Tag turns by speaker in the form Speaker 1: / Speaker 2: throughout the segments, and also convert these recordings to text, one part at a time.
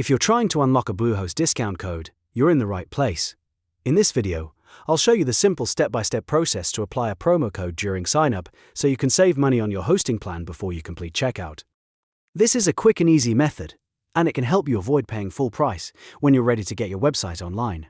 Speaker 1: If you're trying to unlock a Bluehost discount code, you're in the right place. In this video, I'll show you the simple step-by-step process to apply a promo code during signup so you can save money on your hosting plan before you complete checkout. This is a quick and easy method, and it can help you avoid paying full price when you're ready to get your website online.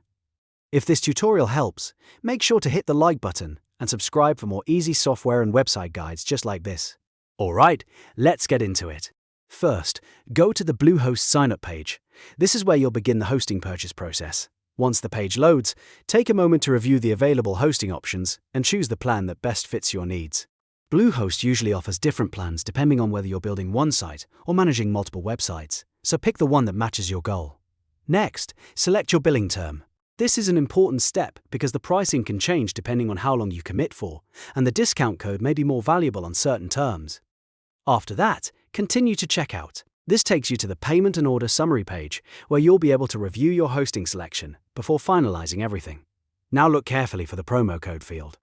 Speaker 1: If this tutorial helps, make sure to hit the like button and subscribe for more easy software and website guides just like this. Alright, let's get into it. First, go to the Bluehost signup page. This is where you'll begin the hosting purchase process. Once the page loads, take a moment to review the available hosting options and choose the plan that best fits your needs. Bluehost usually offers different plans depending on whether you're building one site or managing multiple websites, so pick the one that matches your goal. Next, select your billing term. This is an important step because the pricing can change depending on how long you commit for, and the discount code may be more valuable on certain terms. After that, continue to checkout. This takes you to the payment and order summary page, where you'll be able to review your hosting selection before finalizing everything. Now look carefully for the promo code field.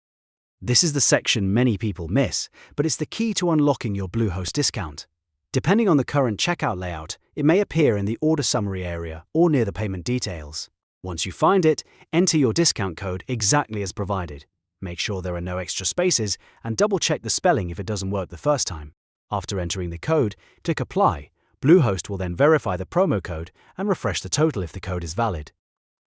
Speaker 1: This is the section many people miss, but it's the key to unlocking your Bluehost discount. Depending on the current checkout layout, it may appear in the order summary area or near the payment details. Once you find it, enter your discount code exactly as provided. Make sure there are no extra spaces and double-check the spelling if it doesn't work the first time. After entering the code, click Apply. Bluehost will then verify the promo code and refresh the total if the code is valid.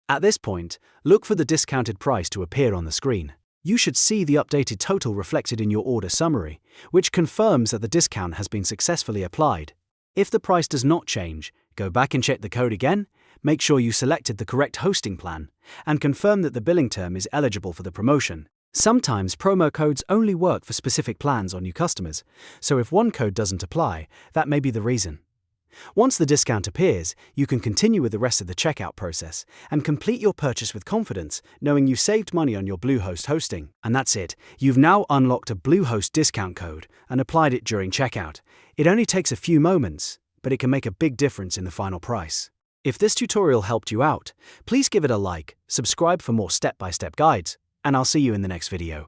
Speaker 1: At this point, look for the discounted price to appear on the screen. You should see the updated total reflected in your order summary, which confirms that the discount has been successfully applied. If the price does not change, go back and check the code again, make sure you selected the correct hosting plan, and confirm that the billing term is eligible for the promotion. Sometimes promo codes only work for specific plans or new customers, so if one code doesn't apply, that may be the reason. Once the discount appears, you can continue with the rest of the checkout process and complete your purchase with confidence, knowing you saved money on your Bluehost hosting. And that's it. You've now unlocked a Bluehost discount code and applied it during checkout. It only takes a few moments, but it can make a big difference in the final price. If this tutorial helped you out, please give it a like, subscribe for more step-by-step guides, and I'll see you in the next video.